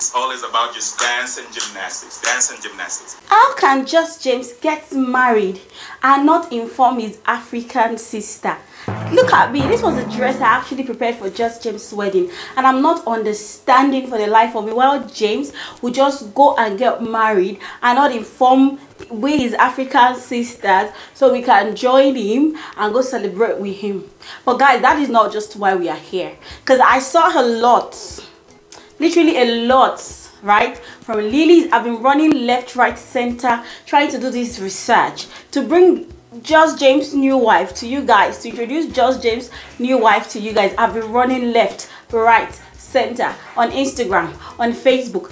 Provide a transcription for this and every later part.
It's always about just dance and gymnastics. Dance and gymnastics. How can Just James get married and not inform his African sister? Look at me. This was a dress I actually prepared for Just James' wedding, and I'm not understanding for the life of me why James would just go and get married and not inform with his African sisters so we can join him and go celebrate with him. But guys, that is not just why we are here, because I saw a lot, literally a lot, right, from Lily's. I've been running left, right, center trying to do this research to bring Just James' new wife to you guys, to introduce Just James' new wife to you guys. I've been running left, right, center, on Instagram, on Facebook,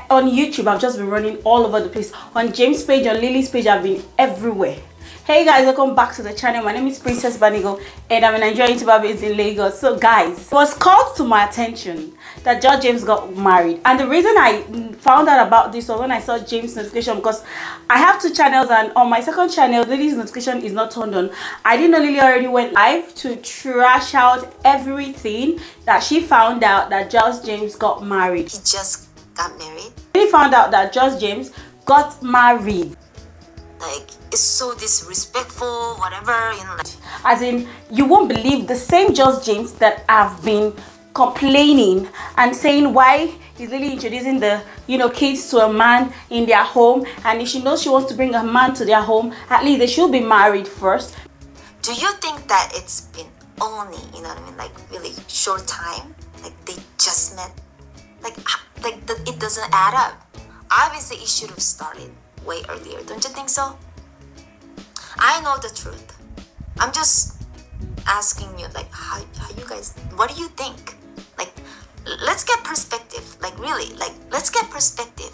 on YouTube. I've just been running all over the place. On James' page, on Lily's page, I've been everywhere. Hey guys, welcome back to the channel. My name is Princess Banigo and I'm a Nigerian YouTuber based in Lagos. So guys, it was called to my attention that Just James got married, and the reason I found out about this was when I saw James' notification, because I have two channels and on my second channel Lily's notification is not turned on. I didn't know Lily already went live to trash out everything that she found out that Just James got married. He just got married. Lily found out that Just James got married. Like, it's so disrespectful, whatever, you know, like, as in, you won't believe the same Just James that I've been complaining and saying why is Lily introducing the kids to a man in their home, and if she knows she wants to bring a man to their home, at least they should be married first. Do you think that it's been only, you know what I mean, like really short time, like they just met, it doesn't add up? Obviously it should have started way earlier, don't you think so? I know the truth. I'm just asking you, like, how you guys, what do you think? Like, let's get perspective. Like, really, like, let's get perspective.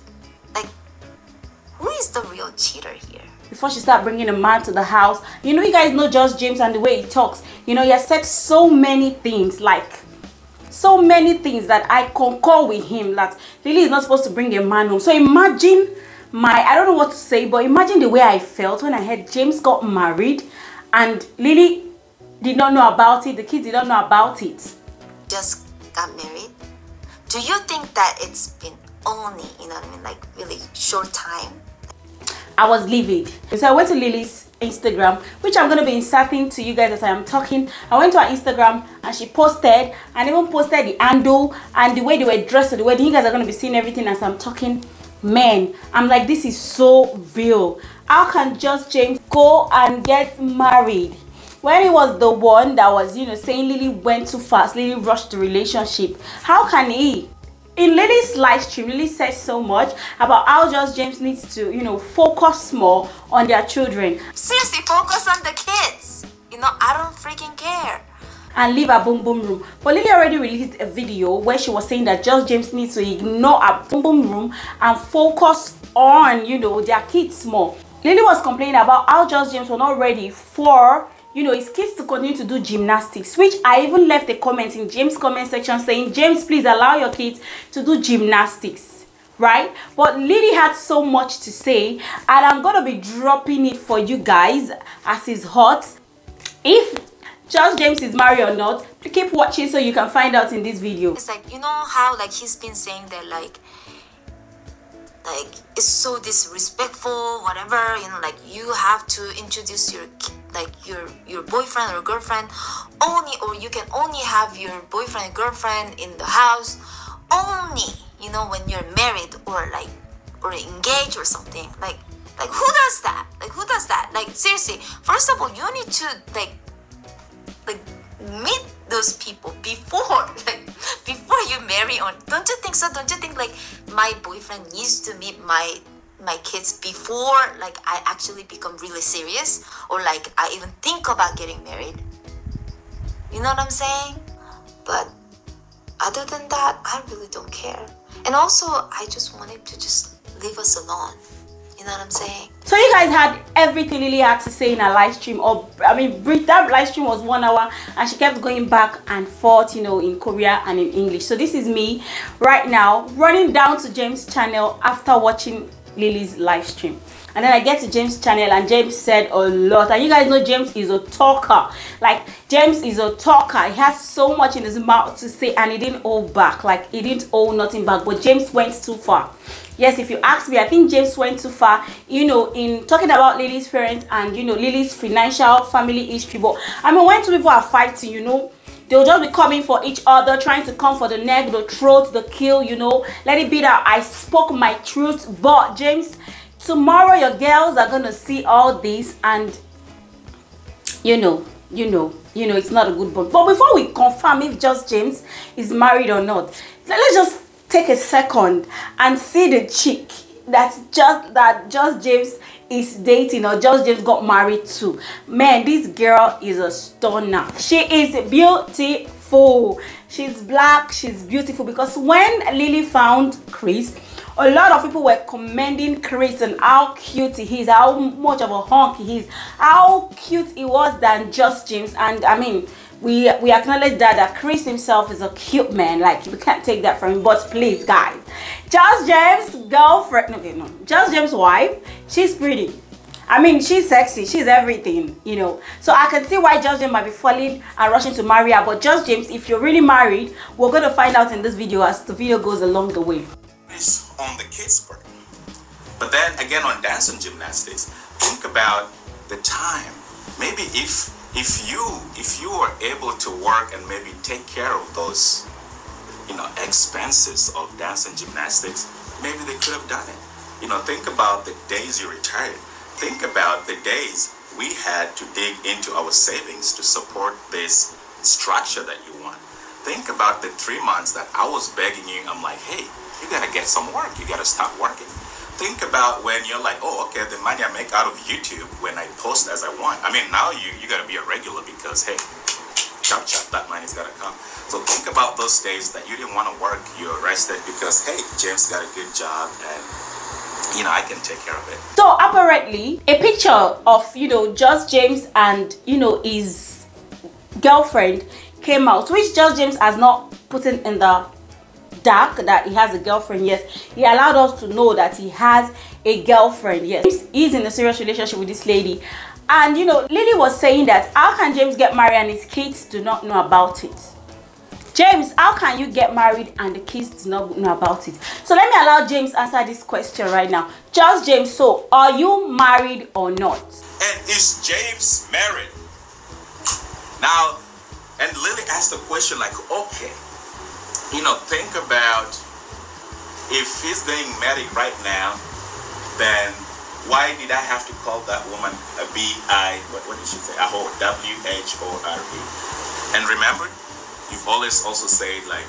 Like, who is the real cheater here? Before she start bringing a man to the house, you guys know Just James and the way he talks. He has said so many things, like so many things that I concur with him, that Lily is not supposed to bring a man home. So imagine I don't know what to say, but imagine the way I felt when I heard James got married and Lily did not know about it, the kids did not know about it. Just got married. Do you think that it's been only, you know what I mean, like really short time? I was livid. So I went to Lily's Instagram, which I'm going to be inserting to you guys as I am talking. I went to her Instagram and she posted, and even posted the handle and the way they were dressed for the wedding. You guys are going to be seeing everything as I'm talking. Man, I'm like, this is so real. How can Just James go and get married when he was the one that was saying Lily went too fast, Lily rushed the relationship? How can he? In Lily's live stream, Lily says so much about how Just James needs to focus more on their children. Seriously, focus on the kids. I don't freaking care. And leave her boom boom room. But Lily already released a video where she was saying that Just James needs to ignore her boom boom room and focus on their kids more. Lily was complaining about how Just James was not ready for his kids to continue to do gymnastics, which I even left a comment in James' comment section saying, James, please allow your kids to do gymnastics, right? But Lily had so much to say, and I'm gonna be dropping it for you guys as it's hot. If Just James is married or not, keep watching so you can find out in this video. It's like, how like he's been saying that like it's so disrespectful, whatever, like you have to introduce your boyfriend or girlfriend only, or you can only have your boyfriend and girlfriend in the house only, when you're married or engaged or something. Like who does that? Who does that? Like, seriously, first of all, you need to like meet those people before you marry on. Don't you think so? Don't you think like my boyfriend needs to meet my kids before like I actually become really serious, or like I even think about getting married? You know what I'm saying? But other than that, I really don't care. And also, I just wanted to just leave us alone. You know what I'm saying? So you guys had everything Lily had to say in her live stream. That live stream was 1 hour and she kept going back and forth, in Korea and in English. So this is me right now running down to James' channel after watching Lily's live stream. And then I get to James' channel and James said a lot. And you guys know James is a talker. Like, James is a talker. He has so much in his mouth to say and he didn't hold back. Like, he didn't hold nothing back. But James went too far. Yes, if you ask me, I think James went too far, you know, in talking about Lily's parents and, you know, Lily's financial family history. But I mean, when two people are fighting, you know, they'll just be coming for each other, trying to come for the neck, the throat, the kill, you know. Let it be that I spoke my truth. But James, tomorrow your girls are gonna see all this, and you know it's not a good book. But before we confirm if Just James is married or not, let's just take a second and see the chick that Just James is dating, or Just James got married to. Man, this girl is a stunner. She is beautiful. She's black, she's beautiful. Because when Lily found Chris, a lot of people were commending Chris and how cute he is, how much of a hunk he is, how cute he was than Just James. And I mean, we acknowledge that Chris himself is a cute man. Like, we can't take that from him. But please, guys, Just James' girlfriend, no, Just James' wife, she's pretty. I mean, she's sexy, she's everything, you know. So I can see why Just James might be falling and rushing to marry her. But Just James, if you're really married, we're going to find out in this video as the video goes along the way. On the kids' part. But then again, on dance and gymnastics, think about the time. Maybe if you were able to work and maybe take care of those, you know, expenses of dance and gymnastics, maybe they could have done it. You know, think about the days you retired. Think about the days we had to dig into our savings to support this structure that you want. Think about the 3 months that I was begging you. I'm like, hey, you gotta get some work. You gotta start working. Think about when you're like, oh, okay, the money I make out of YouTube when I post as I want. I mean, now you gotta be a regular because, hey, chop, that money's gotta come. So think about those days that you didn't want to work. You're rested because, hey, James got a good job and, you know, I can take care of it. So apparently, a picture of, you know, Just James and, you know, his girlfriend came out, which Just James has not put in the dark that he has a girlfriend. Yes, he allowed us to know that he has a girlfriend. Yes, he's in a serious relationship with this lady. And you know, Lily was saying that how can James get married and his kids do not know about it? James, how can you get married and the kids do not know about it? So let me allow James answer this question right now. Just James, so are you married or not? And is James married? Now, and Lily asked the question like, okay, you know, think about if he's getting married right now, then why did I have to call that woman a B-I, what did she say? A whore, W-H-O-R-E. And remember, you've always also said like,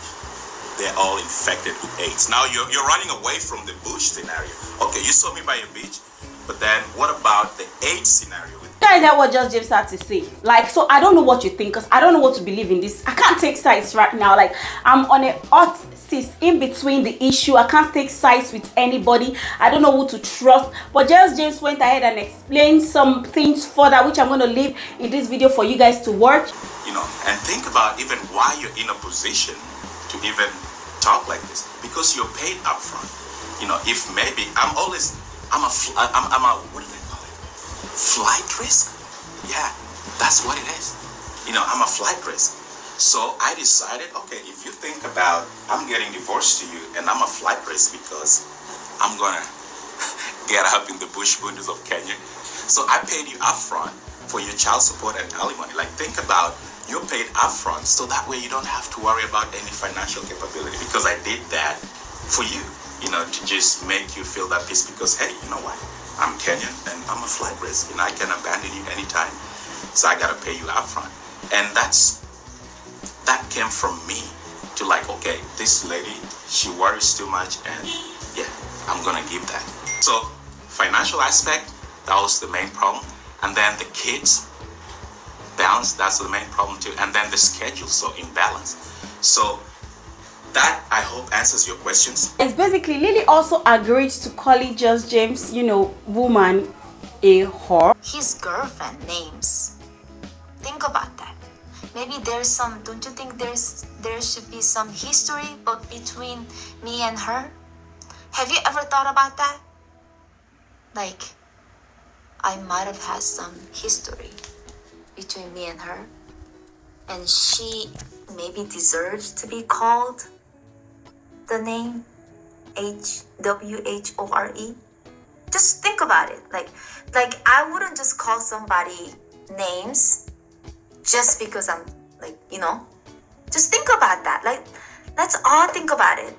they're all infected with AIDS. Now you're running away from the bush scenario. Okay, you saw me by a beach, but then what about the AIDS scenario? Guys, that's what Just James had to say. Like, so I don't know what you think, because I don't know what to believe in this. I can't take sides right now. Like, I'm on a hot seat in between the issue. I can't take sides with anybody. I don't know who to trust. But Just James went ahead and explained some things further, which I'm going to leave in this video for you guys to watch. You know, and think about even why you're in a position to even talk like this, because you're paid up front. You know, if maybe I'm a what do they call it? Flight risk? Yeah, that's what it is. You know, I'm a flight risk. So I decided, okay, if you think about I'm getting divorced to you and I'm a flight risk because I'm gonna get up in the bush bundes of Kenya. So I paid you upfront for your child support and alimony. Like, think about you're paid upfront so that way you don't have to worry about any financial capability, because I did that for you, you know, to just make you feel that peace because, hey, you know what? I'm Kenyan and I'm a flight risk. You know, I can abandon you anytime. So I gotta pay you upfront. And that came from me to like, okay, this lady, she worries too much and yeah, I'm gonna give that. So financial aspect, that was the main problem. And then the kids balance, that's the main problem too. And then the schedule, so imbalance. So that, I hope, answers your questions. It's basically Lily also agreed to calling Just James, you know, woman a whore. His girlfriend names. Think about that. Maybe there's some, don't you think there should be some history between me and her? Have you ever thought about that? like I might have had some history between me and her, and she maybe deserves to be called the name HWHORE. Just think about it. Like I wouldn't just call somebody names just because I'm like, you know, just think about that. Like, let's all think about it.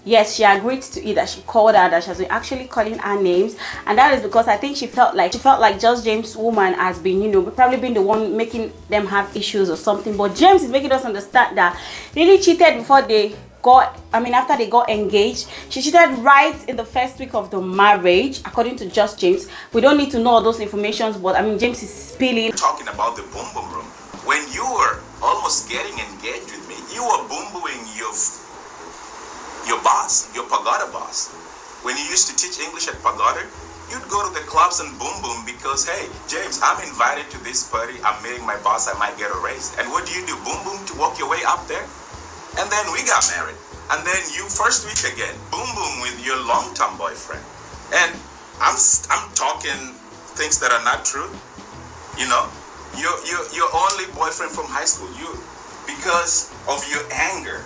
Yes, she agreed to it, that she called her, that she has been actually calling her names, and that is because I think she felt like Just James' woman has been, you know, probably been the one making them have issues or something. But James is making us understand that Lily cheated before they got, after they got engaged. She cheated right in the first week of the marriage, according to Just James. We don't need to know all those informations, but James is spilling. Talking about the boom boom room, when you were almost getting engaged with me, you were boom booming your boss, your pagoda boss. When you used to teach English at pagoda, you'd go to the clubs and boom boom because, hey, James, I'm invited to this party, I'm meeting my boss, I might get a raise. And what do? Boom boom to walk your way up there? And then we got married. And then you first week again, boom boom with your long-term boyfriend. And I'm talking things that are not true. You know, your only boyfriend from high school, because of your anger.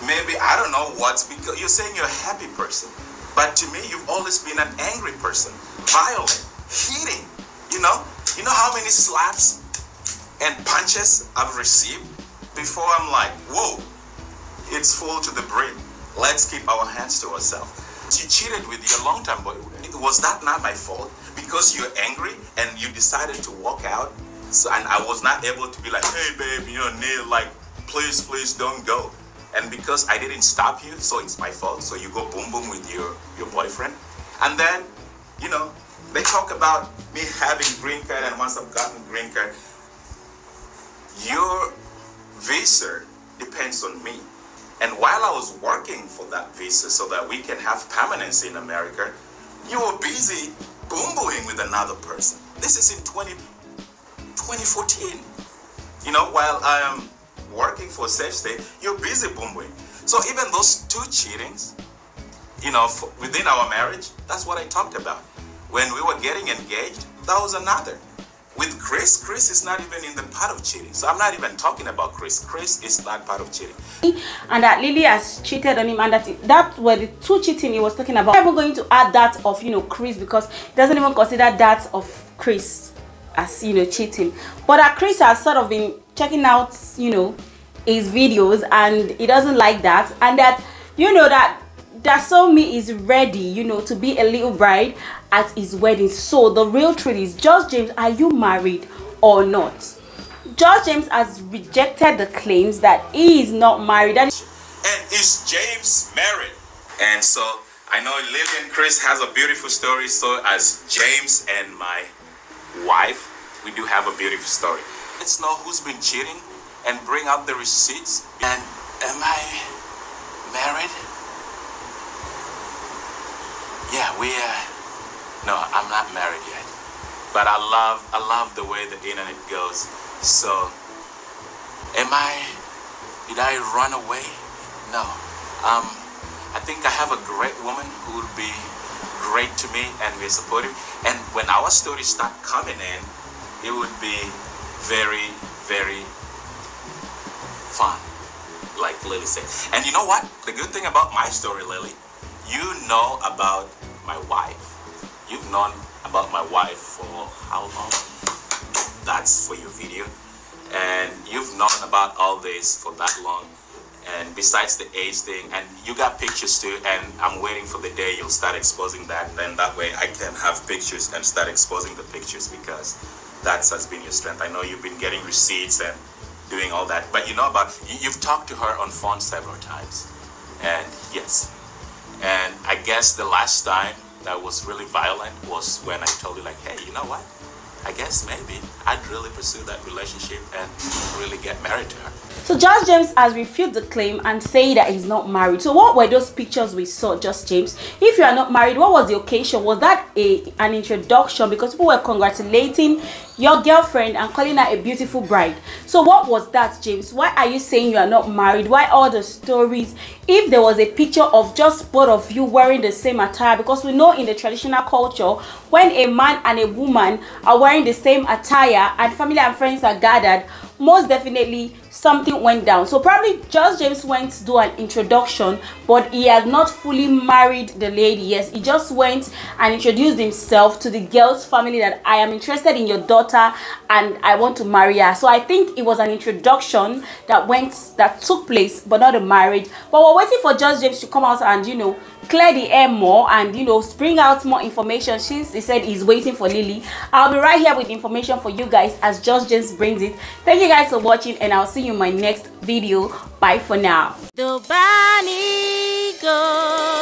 Maybe, I don't know what's, because you're saying you're a happy person. But to me, you've always been an angry person. Violent, hitting, you know how many slaps and punches I've received before I'm like, whoa, it's full to the brim. Let's keep our hands to ourselves. You cheated with your long-term boy. Was that not my fault? Because you're angry and you decided to walk out. So, and I was not able to be like, hey babe, Neil, like, please don't go. And because I didn't stop you, so it's my fault. So you go boom boom with your boyfriend. And then, they talk about me having green card, and once I've gotten green card, your visa depends on me. And while I was working for that visa so that we can have permanency in America, you were busy boom booming with another person. This is in 2014. While I am working for Safe State, you're busy boom booming. So even those two cheatings, within our marriage, that's what I talked about. When we were getting engaged, that was another. With Chris is not even in the part of cheating. So I'm not even talking about Chris. Chris is not part of cheating. And that Lily has cheated on him, and that were the two cheating he was talking about. I'm never going to add that of, Chris, because he doesn't even consider that of Chris as, cheating. But that Chris has sort of been checking out, his videos, and he doesn't like that. And that, that Somi is ready, to be a little bride at his wedding. So the real truth is, Just James, are you married or not? Just James has rejected the claims that he is not married. And is James married? And so I know Lily and Chris has a beautiful story. So as James and my wife, we do have a beautiful story. Let's know who's been cheating and bring out the receipts. And am I married? Yeah, no, I'm not married yet, but I love the way the internet goes. So, did I run away? No. I think I have a great woman who will be great to me, and we're supportive. And when our stories start coming in, it would be very, very fun, like Lily said. And you know what? The good thing about my story, Lily, you know about my wife. You've known about my wife for how long? That's for your video. And you've known about all this for that long. And besides the age thing, and you got pictures too, and I'm waiting for the day you'll start exposing that. Then that way I can have pictures and start exposing the pictures, because that has been your strength. I know you've been getting receipts and doing all that, but you've talked to her on phone several times. And yes. And I guess the last time that was really violent was when I told you, like, hey, you know what? I guess maybe I'd really pursue that relationship and really get married to her. So Just James has refuted the claim and say that he's not married. So what were those pictures we saw, Just James? If you are not married, what was the occasion? Was that an introduction because people were congratulating your girlfriend and calling her a beautiful bride? So what was that, James? Why are you saying you are not married? Why all the stories? If there was a picture of just both of you wearing the same attire, because we know in the traditional culture, when a man and a woman are wearing the same attire and family and friends are gathered, most definitely something went down. So probably Just James went to do an introduction, but he has not fully married the lady. Yes, he just went and introduced himself to the girl's family that I am interested in your daughter and I want to marry her. So I think it was an introduction that took place, but not a marriage. But we're waiting for Just James to come out and, you know, clear the air more and, you know, bring out more information, since he said he's waiting for Lily. I'll be right here with information for you guys as Just James brings it. Thank you guys for watching, and I'll see you in my next video. Bye for now. The Bunny Go.